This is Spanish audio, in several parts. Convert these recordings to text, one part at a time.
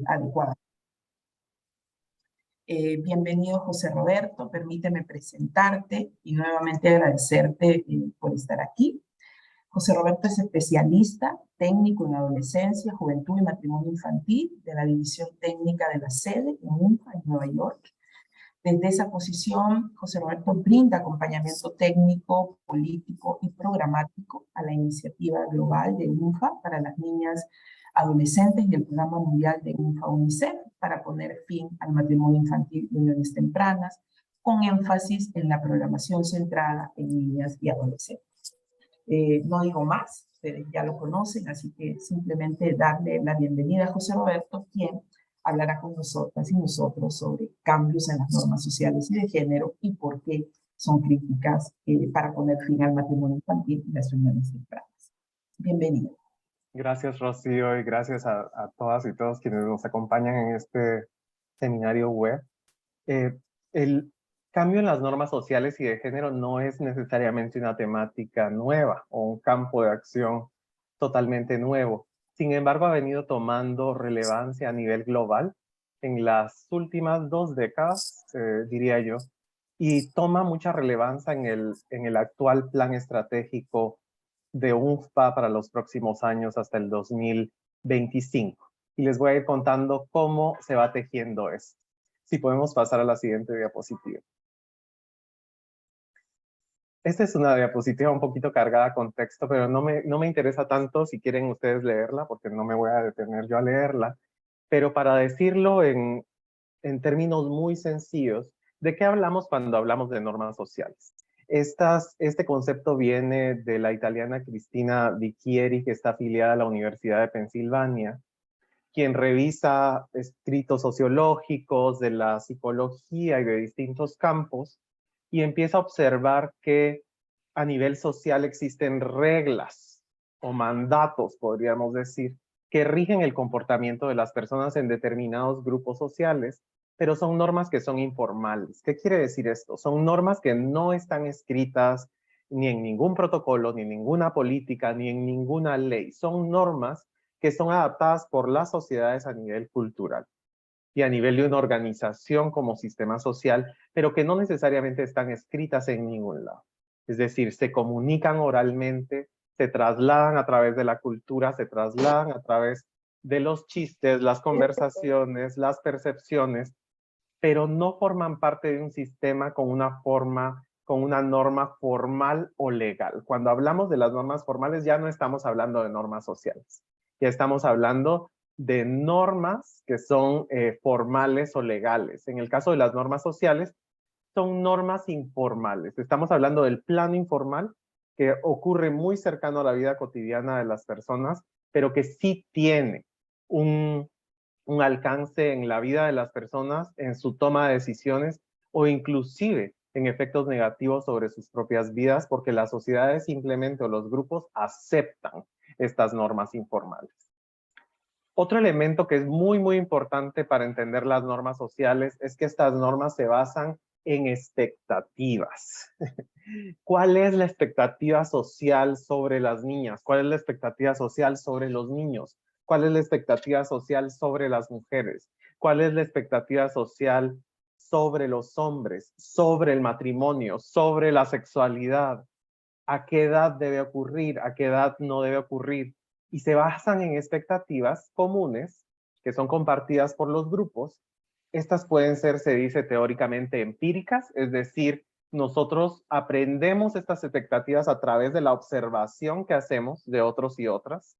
adecuadas. Bienvenido, José Roberto. Permíteme presentarte y nuevamente agradecerte por estar aquí. José Roberto es especialista técnico en adolescencia, juventud y matrimonio infantil de la División Técnica de la Sede en UNFA, en Nueva York. Desde esa posición, José Roberto brinda acompañamiento técnico, político y programático a la iniciativa global de UNFA para las niñas adolescentes y el programa mundial de UNFA-UNICEF para poner fin al matrimonio infantil y uniones tempranas, con énfasis en la programación centrada en niñas y adolescentes. No digo más, ustedes ya lo conocen, así que simplemente darle la bienvenida a José Roberto, quien hablará con nosotras y nosotros sobre cambios en las normas sociales y de género y por qué son críticas para poner fin al matrimonio infantil y las uniones tempranas. Bienvenido. Gracias, Rocío, y gracias a todas y todos quienes nos acompañan en este seminario web. El cambio en las normas sociales y de género no es necesariamente una temática nueva o un campo de acción totalmente nuevo. Sin embargo, ha venido tomando relevancia a nivel global en las últimas 2 décadas, diría yo, y toma mucha relevancia en el actual plan estratégico de UNFPA para los próximos años hasta el 2025. Y les voy a ir contando cómo se va tejiendo esto. Si podemos pasar a la siguiente diapositiva. Esta es una diapositiva un poquito cargada con texto, pero no me interesa tanto si quieren ustedes leerla, porque no me voy a detener yo a leerla. Pero para decirlo en términos muy sencillos, ¿de qué hablamos cuando hablamos de normas sociales? Este concepto viene de la italiana Cristina Bicchieri, que está afiliada a la Universidad de Pensilvania, quien revisa escritos sociológicos de la psicología y de distintos campos, y empieza a observar que a nivel social existen reglas o mandatos, podríamos decir, que rigen el comportamiento de las personas en determinados grupos sociales, pero son normas que son informales. ¿Qué quiere decir esto? Son normas que no están escritas ni en ningún protocolo, ni en ninguna política, ni en ninguna ley. Son normas que son adaptadas por las sociedades a nivel cultural y a nivel de una organización como sistema social, pero que no necesariamente están escritas en ningún lado. Es decir, se comunican oralmente, se trasladan a través de la cultura, se trasladan a través de los chistes, las conversaciones, las percepciones, pero no forman parte de un sistema con una norma formal o legal. Cuando hablamos de las normas formales ya no estamos hablando de normas sociales, ya estamos hablando de normas que son formales o legales. En el caso de las normas sociales, son normas informales. Estamos hablando del plano informal que ocurre muy cercano a la vida cotidiana de las personas, pero que sí tiene un alcance en la vida de las personas, en su toma de decisiones o inclusive en efectos negativos sobre sus propias vidas, porque las sociedades simplemente o los grupos aceptan estas normas informales. Otro elemento que es muy importante para entender las normas sociales es que estas normas se basan en expectativas. ¿Cuál es la expectativa social sobre las niñas? ¿Cuál es la expectativa social sobre los niños? ¿Cuál es la expectativa social sobre las mujeres? ¿Cuál es la expectativa social sobre los hombres, sobre el matrimonio, sobre la sexualidad? ¿A qué edad debe ocurrir? ¿A qué edad no debe ocurrir? Y se basan en expectativas comunes que son compartidas por los grupos. Estas pueden ser, se dice teóricamente, empíricas, es decir, nosotros aprendemos estas expectativas a través de la observación que hacemos de otros y otras,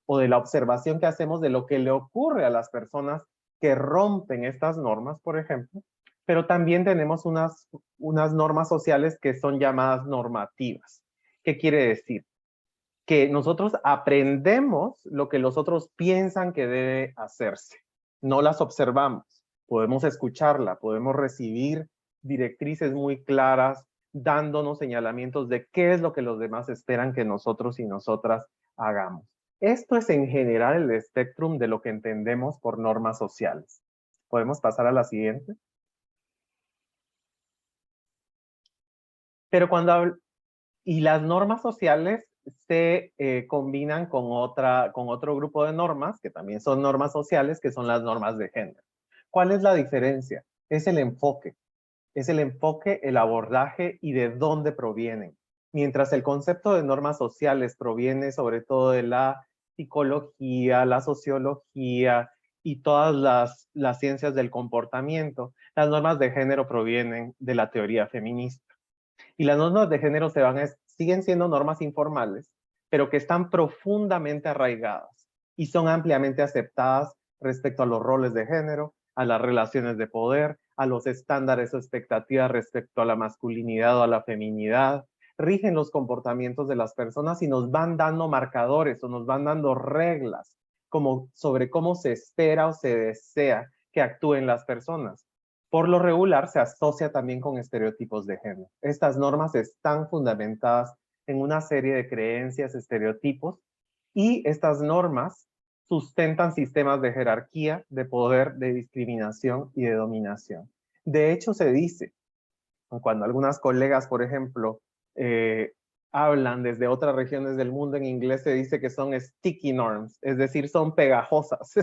o de la observación que hacemos de lo que le ocurre a las personas que rompen estas normas, por ejemplo, pero también tenemos unas normas sociales que son llamadas normativas. ¿Qué quiere decir? Que nosotros aprendemos lo que los otros piensan que debe hacerse. No las observamos. Podemos escucharla, podemos recibir directrices muy claras, dándonos señalamientos de qué es lo que los demás esperan que nosotros y nosotras hagamos. Esto es en general el espectrum de lo que entendemos por normas sociales. ¿Podemos pasar a la siguiente? Pero y las normas sociales se combinan con otro grupo de normas, que también son normas sociales, que son las normas de género. ¿Cuál es la diferencia? Es el enfoque. Es el enfoque, el abordaje y de dónde provienen. Mientras el concepto de normas sociales proviene sobre todo de la psicología, la sociología y todas las ciencias del comportamiento, las normas de género provienen de la teoría feminista. Y las normas de género siguen siendo normas informales, pero que están profundamente arraigadas y son ampliamente aceptadas respecto a los roles de género, a las relaciones de poder, a los estándares o expectativas respecto a la masculinidad o a la feminidad. Rigen los comportamientos de las personas y nos van dando marcadores o nos van dando reglas como sobre cómo se espera o se desea que actúen las personas. Por lo regular se asocia también con estereotipos de género. Estas normas están fundamentadas en una serie de creencias, estereotipos, y estas normas sustentan sistemas de jerarquía, de poder, de discriminación y de dominación. De hecho, se dice, cuando algunas colegas, por ejemplo, hablan desde otras regiones del mundo en inglés, se dice que son sticky norms, es decir, son pegajosas.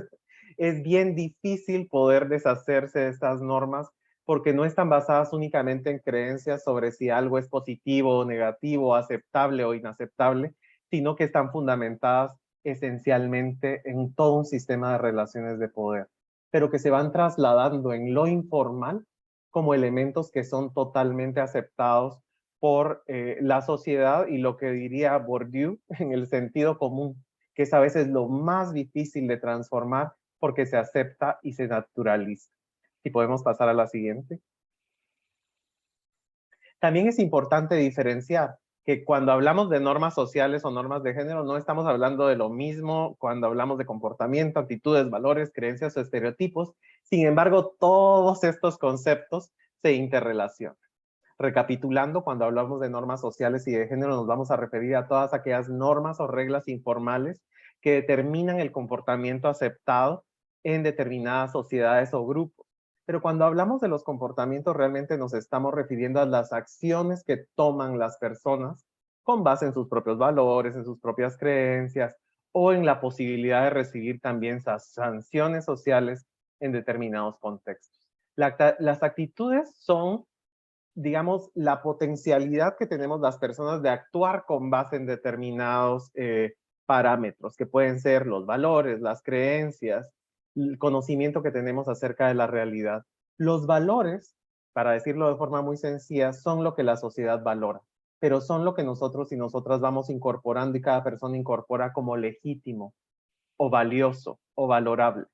Es bien difícil poder deshacerse de estas normas porque no están basadas únicamente en creencias sobre si algo es positivo o negativo, aceptable o inaceptable, sino que están fundamentadas esencialmente en todo un sistema de relaciones de poder, pero que se van trasladando en lo informal como elementos que son totalmente aceptados por la sociedad y lo que diría Bourdieu en el sentido común, que es a veces lo más difícil de transformar porque se acepta y se naturaliza. Si podemos pasar a la siguiente. También es importante diferenciar que cuando hablamos de normas sociales o normas de género, no estamos hablando de lo mismo cuando hablamos de comportamiento, actitudes, valores, creencias o estereotipos. Sin embargo, todos estos conceptos se interrelacionan. Recapitulando, cuando hablamos de normas sociales y de género, nos vamos a referir a todas aquellas normas o reglas informales que determinan el comportamiento aceptado en determinadas sociedades o grupos. Pero cuando hablamos de los comportamientos, realmente nos estamos refiriendo a las acciones que toman las personas con base en sus propios valores, en sus propias creencias o en la posibilidad de recibir también sanciones sociales en determinados contextos. Las actitudes son, digamos, la potencialidad que tenemos las personas de actuar con base en determinados parámetros, que pueden ser los valores, las creencias, el conocimiento que tenemos acerca de la realidad. Los valores, para decirlo de forma muy sencilla, son lo que la sociedad valora, pero son lo que nosotros y nosotras vamos incorporando y cada persona incorpora como legítimo o valioso o valorable.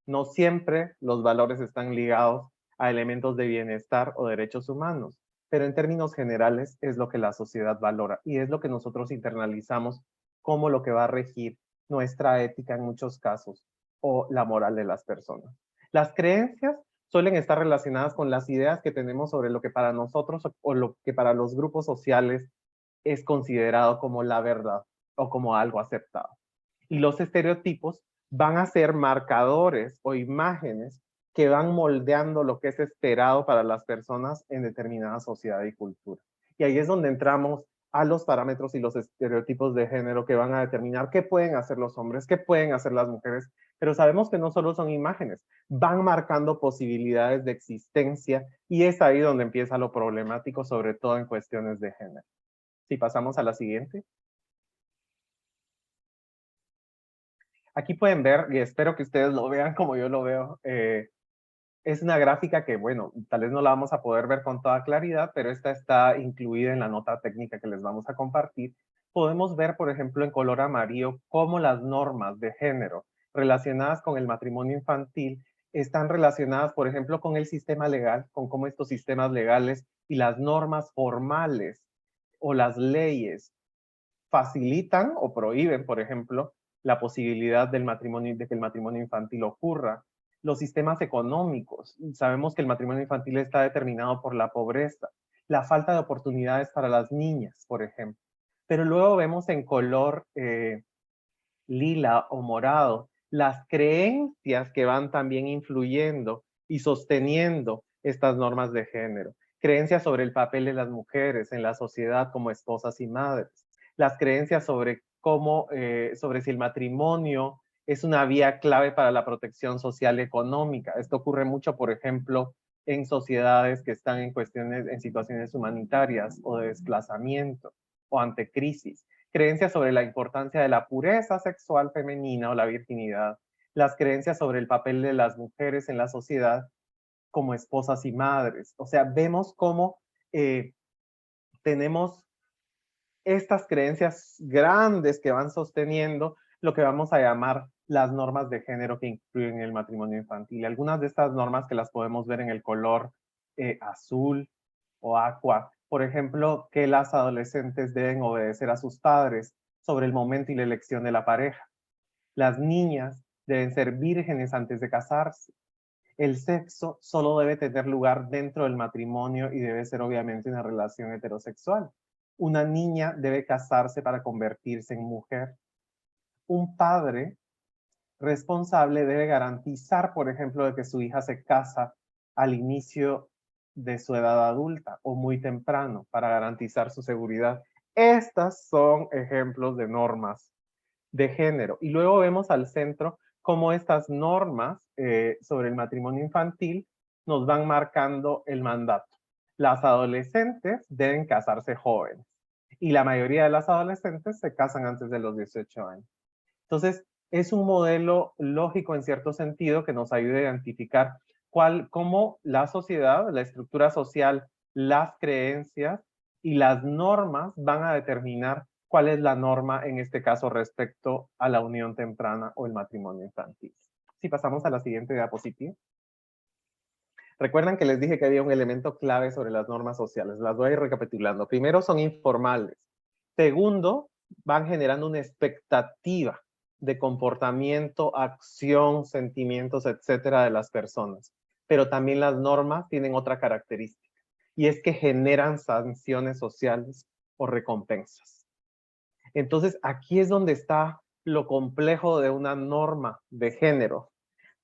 No siempre los valores están ligados a elementos de bienestar o derechos humanos, pero en términos generales es lo que la sociedad valora y es lo que nosotros internalizamos como lo que va a regir nuestra ética en muchos casos o la moral de las personas. Las creencias suelen estar relacionadas con las ideas que tenemos sobre lo que para nosotros o lo que para los grupos sociales es considerado como la verdad o como algo aceptado. Y los estereotipos van a ser marcadores o imágenes que van moldeando lo que es esperado para las personas en determinada sociedad y cultura. Y ahí es donde entramos a los parámetros y los estereotipos de género que van a determinar qué pueden hacer los hombres, qué pueden hacer las mujeres, pero sabemos que no solo son imágenes, van marcando posibilidades de existencia y es ahí donde empieza lo problemático, sobre todo en cuestiones de género. Si pasamos a la siguiente. Aquí pueden ver, y espero que ustedes lo vean como yo lo veo, es una gráfica que, bueno, tal vez no la vamos a poder ver con toda claridad, pero esta está incluida en la nota técnica que les vamos a compartir. Podemos ver, por ejemplo, en color amarillo, cómo las normas de género relacionadas con el matrimonio infantil están relacionadas, por ejemplo, con el sistema legal, con cómo estos sistemas legales y las normas formales o las leyes facilitan o prohíben, por ejemplo, la posibilidad del matrimonio, de que el matrimonio infantil ocurra. Los sistemas económicos, sabemos que el matrimonio infantil está determinado por la pobreza, la falta de oportunidades para las niñas, por ejemplo. Pero luego vemos en color lila o morado las creencias que van también influyendo y sosteniendo estas normas de género. Creencias sobre el papel de las mujeres en la sociedad como esposas y madres. las creencias sobre cómo, sobre si el matrimonio es una vía clave para la protección social y económica. Esto ocurre mucho, por ejemplo, en sociedades que están en situaciones humanitarias o de desplazamiento o ante crisis. Creencias sobre la importancia de la pureza sexual femenina o la virginidad. Las creencias sobre el papel de las mujeres en la sociedad como esposas y madres. O sea, vemos cómo tenemos estas creencias grandes que van sosteniendo lo que vamos a llamar las normas de género que incluyen el matrimonio infantil. Algunas de estas normas que las podemos ver en el color azul o aqua. Por ejemplo, que las adolescentes deben obedecer a sus padres sobre el momento y la elección de la pareja. Las niñas deben ser vírgenes antes de casarse. El sexo solo debe tener lugar dentro del matrimonio y debe ser obviamente una relación heterosexual. Una niña debe casarse para convertirse en mujer. Un padre responsable debe garantizar, por ejemplo, de que su hija se casa al inicio de su edad adulta o muy temprano para garantizar su seguridad. Estas son ejemplos de normas de género. Y luego vemos al centro cómo estas normas sobre el matrimonio infantil nos van marcando el mandato. Las adolescentes deben casarse jóvenes y la mayoría de las adolescentes se casan antes de los 18 años. Entonces, es un modelo lógico en cierto sentido que nos ayuda a identificar cómo la sociedad, la estructura social, las creencias y las normas van a determinar cuál es la norma en este caso respecto a la unión temprana o el matrimonio infantil. Si pasamos a la siguiente diapositiva. Recuerdan que les dije que había un elemento clave sobre las normas sociales. Las voy a ir recapitulando. Primero, son informales. Segundo, van generando una expectativa de comportamiento, acción, sentimientos, etcétera, de las personas. Pero también las normas tienen otra característica, y es que generan sanciones sociales o recompensas. Entonces, aquí es donde está lo complejo de una norma de género.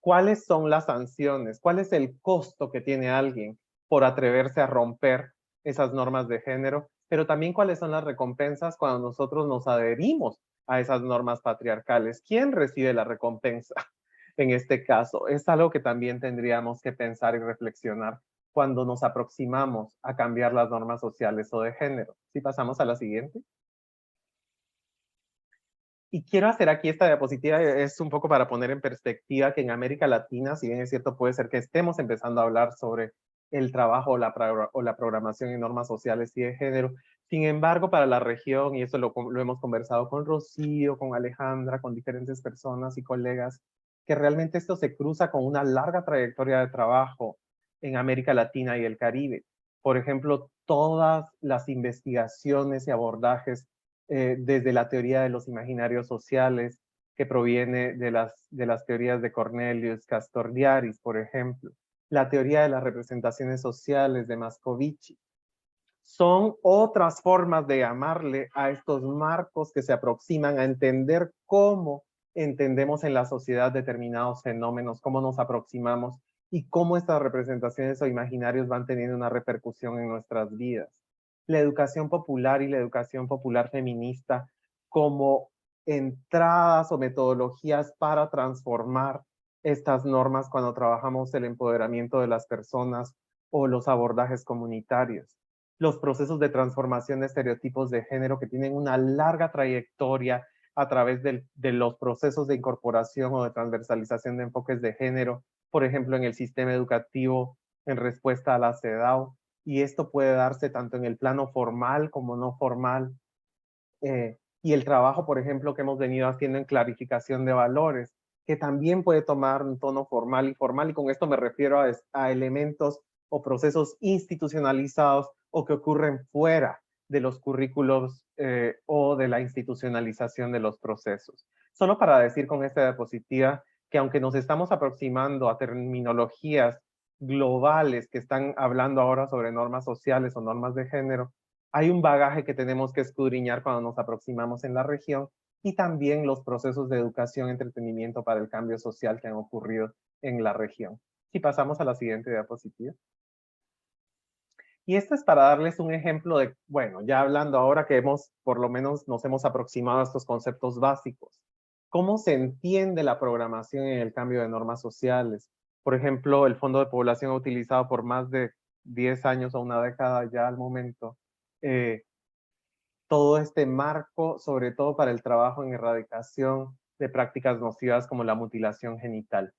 ¿Cuáles son las sanciones? ¿Cuál es el costo que tiene alguien por atreverse a romper esas normas de género? Pero también cuáles son las recompensas cuando nosotros nos adherimos a esas normas patriarcales. ¿Quién recibe la recompensa en este caso? Es algo que también tendríamos que pensar y reflexionar cuando nos aproximamos a cambiar las normas sociales o de género. Si pasamos a la siguiente. Y quiero hacer aquí esta diapositiva, es un poco para poner en perspectiva que en América Latina, si bien es cierto, puede ser que estemos empezando a hablar sobre el trabajo o la programación en normas sociales y de género. Sin embargo, para la región, y eso lo hemos conversado con Rocío, con Alejandra, con diferentes personas y colegas, que realmente esto se cruza con una larga trayectoria de trabajo en América Latina y el Caribe. Por ejemplo, todas las investigaciones y abordajes desde la teoría de los imaginarios sociales, que proviene de las teorías de Cornelius Castoriadis, por ejemplo, la teoría de las representaciones sociales de Moscovici. Son otras formas de llamarle a estos marcos que se aproximan a entender cómo entendemos en la sociedad determinados fenómenos, cómo nos aproximamos y cómo estas representaciones o imaginarios van teniendo una repercusión en nuestras vidas. La educación popular y la educación popular feminista como entradas o metodologías para transformar estas normas cuando trabajamos el empoderamiento de las personas o los abordajes comunitarios. Los procesos de transformación de estereotipos de género que tienen una larga trayectoria a través de los procesos de incorporación o de transversalización de enfoques de género, por ejemplo, en el sistema educativo en respuesta a la CEDAW, y esto puede darse tanto en el plano formal como no formal, y el trabajo, por ejemplo, que hemos venido haciendo en clarificación de valores, que también puede tomar un tono formal y formal, y con esto me refiero a elementos o procesos institucionalizados o que ocurren fuera de los currículos o de la institucionalización de los procesos. Solo para decir con esta diapositiva que aunque nos estamos aproximando a terminologías globales que están hablando ahora sobre normas sociales o normas de género, hay un bagaje que tenemos que escudriñar cuando nos aproximamos en la región y también los procesos de educación y entretenimiento para el cambio social que han ocurrido en la región. Si pasamos a la siguiente diapositiva. Y esto es para darles un ejemplo de, bueno, ya hablando ahora que por lo menos nos hemos aproximado a estos conceptos básicos. ¿Cómo se entiende la programación en el cambio de normas sociales? Por ejemplo, el Fondo de Población ha utilizado por más de 10 años o una década ya al momento todo este marco, sobre todo para el trabajo en erradicación de prácticas nocivas como la mutilación genital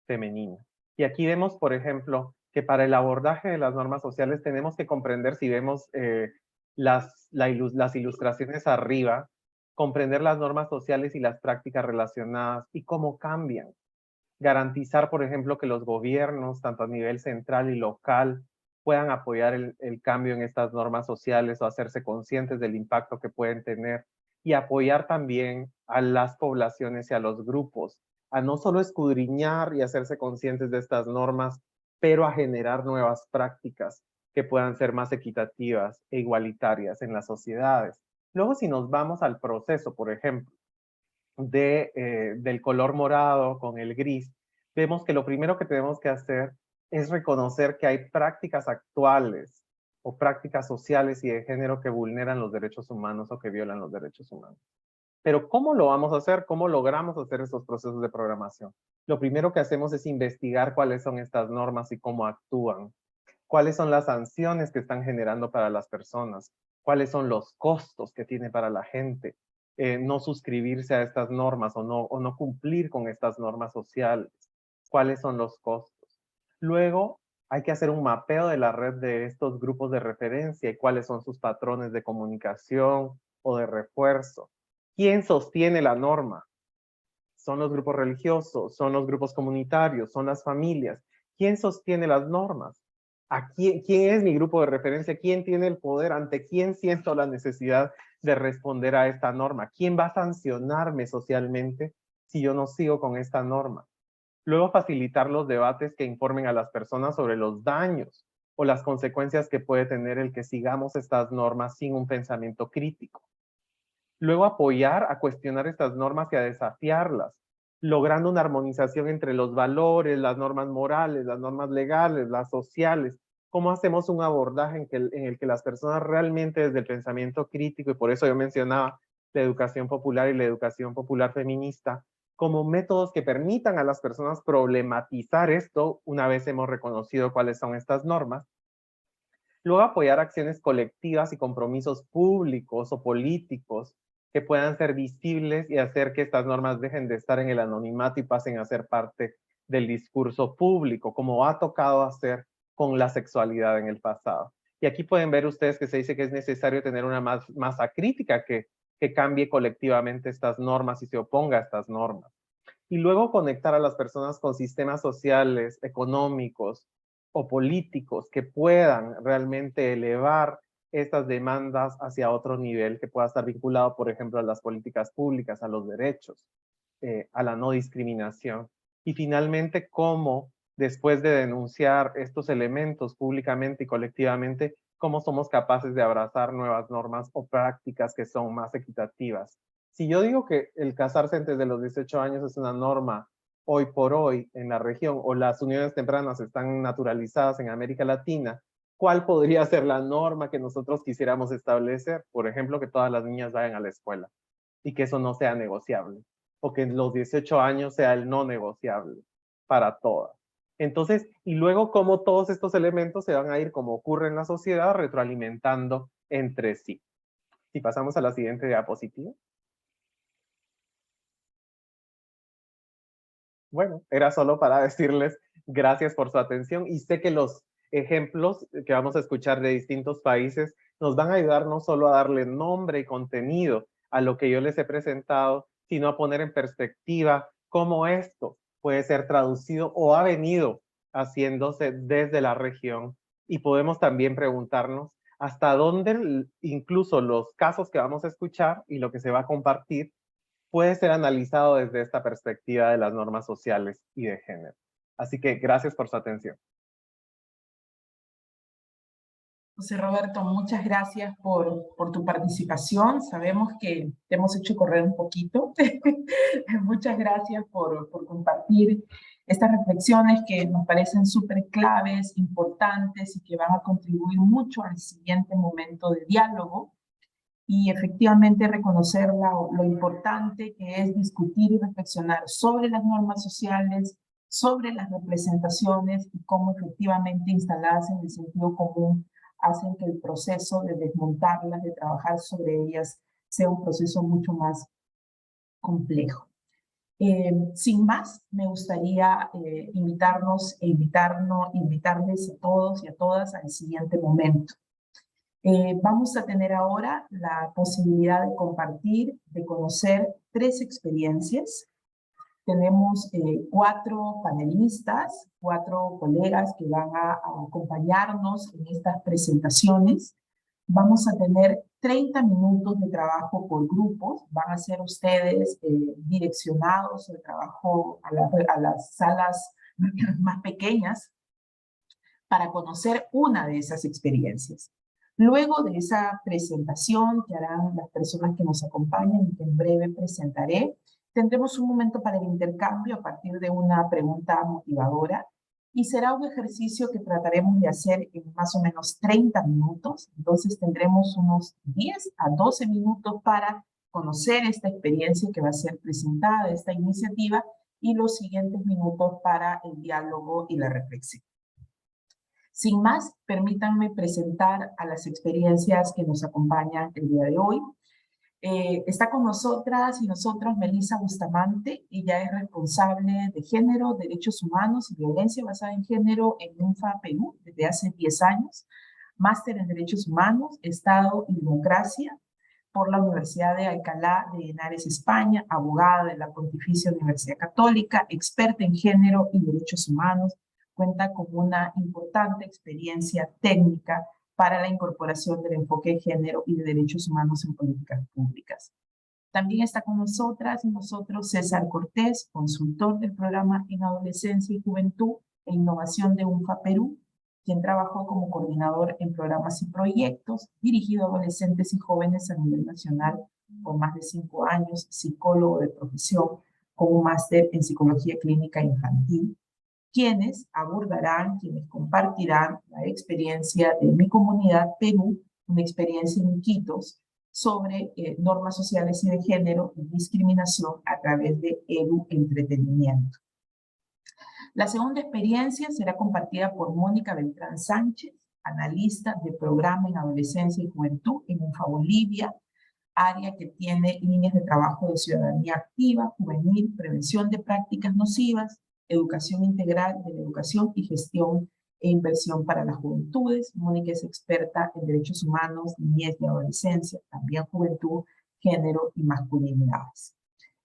femenina. Y aquí vemos, por ejemplo, que para el abordaje de las normas sociales tenemos que comprender, si vemos las ilustraciones arriba, comprender las normas sociales y las prácticas relacionadas y cómo cambian. Garantizar, por ejemplo, que los gobiernos, tanto a nivel central y local, puedan apoyar el cambio en estas normas sociales o hacerse conscientes del impacto que pueden tener y apoyar también a las poblaciones y a los grupos a no solo escudriñar y hacerse conscientes de estas normas, pero a generar nuevas prácticas que puedan ser más equitativas e igualitarias en las sociedades. Luego, si nos vamos al proceso, por ejemplo, del color morado con el gris, vemos que lo primero que tenemos que hacer es reconocer que hay prácticas actuales o prácticas sociales y de género que vulneran los derechos humanos o que violan los derechos humanos. Pero ¿cómo lo vamos a hacer? ¿Cómo logramos hacer estos procesos de programación? Lo primero que hacemos es investigar cuáles son estas normas y cómo actúan. ¿Cuáles son las sanciones que están generando para las personas? ¿Cuáles son los costos que tiene para la gente no suscribirse a estas normas o no cumplir con estas normas sociales? ¿Cuáles son los costos? Luego, hay que hacer un mapeo de la red de estos grupos de referencia y cuáles son sus patrones de comunicación o de refuerzo. ¿Quién sostiene la norma? ¿Son los grupos religiosos? ¿Son los grupos comunitarios? ¿Son las familias? ¿Quién sostiene las normas? ¿Quién es mi grupo de referencia? ¿Quién tiene el poder? ¿Ante quién siento la necesidad de responder a esta norma? ¿Quién va a sancionarme socialmente si yo no sigo con esta norma? Luego, facilitar los debates que informen a las personas sobre los daños o las consecuencias que puede tener el que sigamos estas normas sin un pensamiento crítico. Luego, apoyar a cuestionar estas normas y a desafiarlas, logrando una armonización entre los valores, las normas morales, las normas legales, las sociales. ¿Cómo hacemos un abordaje en el que las personas realmente desde el pensamiento crítico, y por eso yo mencionaba la educación popular y la educación popular feminista, como métodos que permitan a las personas problematizar esto una vez hemos reconocido cuáles son estas normas? Luego, apoyar acciones colectivas y compromisos públicos o políticos que puedan ser visibles y hacer que estas normas dejen de estar en el anonimato y pasen a ser parte del discurso público, como ha tocado hacer con la sexualidad en el pasado. Y aquí pueden ver ustedes que se dice que es necesario tener una masa crítica que cambie colectivamente estas normas y se oponga a estas normas. Y luego conectar a las personas con sistemas sociales, económicos o políticos que puedan realmente elevar estas demandas hacia otro nivel que pueda estar vinculado, por ejemplo, a las políticas públicas, a los derechos, a la no discriminación. Y finalmente, cómo después de denunciar estos elementos públicamente y colectivamente, cómo somos capaces de abrazar nuevas normas o prácticas que son más equitativas. Si yo digo que el casarse antes de los 18 años es una norma hoy por hoy en la región, o las uniones tempranas están naturalizadas en América Latina, ¿cuál podría ser la norma que nosotros quisiéramos establecer? Por ejemplo, que todas las niñas vayan a la escuela y que eso no sea negociable, o que en los 18 años sea el no negociable para todas. Entonces, y luego cómo todos estos elementos se van a ir, como ocurre en la sociedad, retroalimentando entre sí. Si pasamos a la siguiente diapositiva. Bueno, era solo para decirles gracias por su atención y sé que los ejemplos que vamos a escuchar de distintos países nos van a ayudar no solo a darle nombre y contenido a lo que yo les he presentado, sino a poner en perspectiva cómo esto puede ser traducido o ha venido haciéndose desde la región. Y podemos también preguntarnos hasta dónde incluso los casos que vamos a escuchar y lo que se va a compartir puede ser analizado desde esta perspectiva de las normas sociales y de género. Así que gracias por su atención. José Roberto, muchas gracias por tu participación. Sabemos que te hemos hecho correr un poquito. Muchas gracias por compartir Estas reflexiones que nos parecen súper claves, importantes y que van a contribuir mucho al siguiente momento de diálogo, y efectivamente reconocer lo importante que es discutir y reflexionar sobre las normas sociales, sobre las representaciones y cómo efectivamente instaladas en el sentido común hacen que el proceso de desmontarlas, de trabajar sobre ellas, sea un proceso mucho más complejo. Sin más, me gustaría invitarles a todos y a todas al siguiente momento. Vamos a tener ahora la posibilidad de compartir, de conocer 3 experiencias. Tenemos 4 panelistas, 4 colegas que van a acompañarnos en estas presentaciones. Vamos a tener 30 minutos de trabajo por grupos. Van a ser ustedes direccionados el trabajo a las salas más pequeñas para conocer una de esas experiencias. Luego de esa presentación que harán las personas que nos acompañan y que en breve presentaré, tendremos un momento para el intercambio a partir de una pregunta motivadora y será un ejercicio que trataremos de hacer en más o menos 30 minutos. Entonces tendremos unos 10 a 12 minutos para conocer esta experiencia que va a ser presentada, esta iniciativa, y los siguientes minutos para el diálogo y la reflexión. Sin más, permítanme presentar a las experiencias que nos acompañan el día de hoy. Está con nosotras y nosotros Melissa Bustamante. Ella es responsable de género, derechos humanos y violencia basada en género en UNFA Perú desde hace 10 años. Máster en Derechos Humanos, Estado y Democracia por la Universidad de Alcalá de Henares, España, abogada de la Pontificia Universidad Católica, experta en género y derechos humanos. Cuenta con una importante experiencia técnica para la incorporación del enfoque de género y de derechos humanos en políticas públicas. También está con nosotras y nosotros César Cortés, consultor del programa en Adolescencia y Juventud e Innovación de UNFA Perú, quien trabajó como coordinador en programas y proyectos dirigido a adolescentes y jóvenes a nivel nacional por más de 5 años, psicólogo de profesión con un máster en psicología clínica infantil, quienes compartirán la experiencia de Mi Comunidad Perú, una experiencia en Iquitos, sobre normas sociales y de género y discriminación a través de Edu Entretenimiento. La segunda experiencia será compartida por Mónica Beltrán Sánchez, analista de programa en adolescencia y juventud en UNFA Bolivia, área que tiene líneas de trabajo de ciudadanía activa, juvenil, prevención de prácticas nocivas, educación integral de la educación y gestión e inversión para las juventudes. Mónica es experta en derechos humanos, niñez y adolescencia, también juventud, género y masculinidades.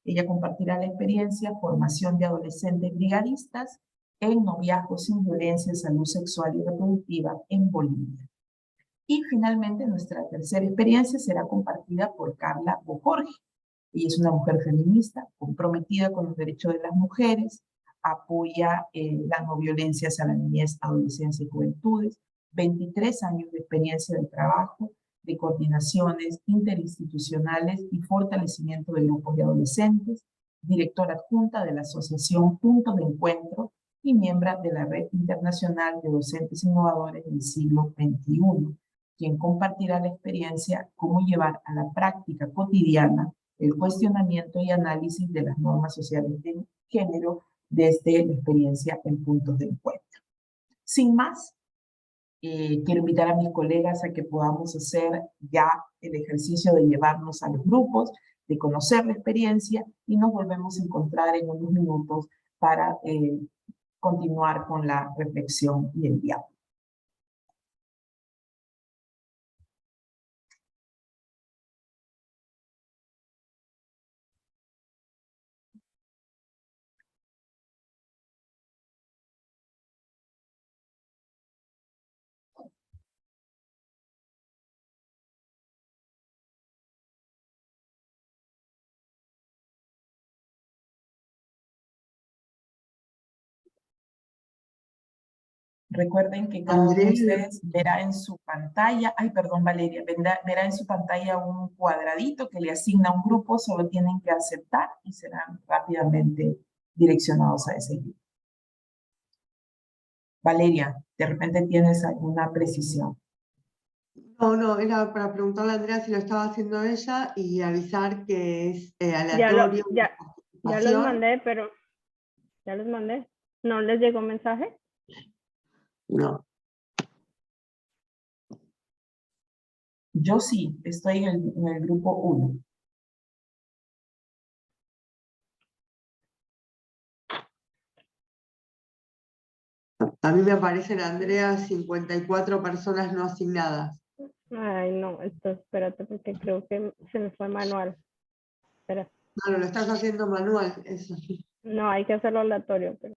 Ella compartirá la experiencia formación de adolescentes brigadistas en noviazgo sin violencia, salud sexual y reproductiva en Bolivia. Y finalmente nuestra tercera experiencia será compartida por Carla Bojorge. Ella es una mujer feminista comprometida con los derechos de las mujeres, apoya la no violencia hacia la niñez, adolescencia y juventudes, 23 años de experiencia de trabajo, de coordinaciones interinstitucionales y fortalecimiento de grupos de adolescentes, directora adjunta de la Asociación Punto de Encuentro y miembro de la Red Internacional de Docentes Innovadores del Siglo XXI, quien compartirá la experiencia cómo llevar a la práctica cotidiana el cuestionamiento y análisis de las normas sociales de género desde la experiencia en puntos de encuentro. Sin más, quiero invitar a mis colegas a que podamos hacer ya el ejercicio de llevarnos a los grupos, de conocer la experiencia y nos volvemos a encontrar en unos minutos para continuar con la reflexión y el diálogo. Recuerden que cada uno de ustedes verá en su pantalla, Valeria, verá en su pantalla un cuadradito que le asigna un grupo, solo tienen que aceptar y serán rápidamente direccionados a ese grupo. Valeria, de repente tienes alguna precisión. No, era para preguntarle a Andrea si lo estaba haciendo ella y avisar que es Ya aleatorio. los mandé, pero ya los mandé. ¿No les llegó mensaje? No. Yo sí, estoy en el grupo 1. A mí me aparecen, Andrea, 54 personas no asignadas. Ay, no, esto espérate porque creo que se me fue manual. Espera. Claro, lo estás haciendo manual, eso. No, hay que hacerlo aleatorio, pero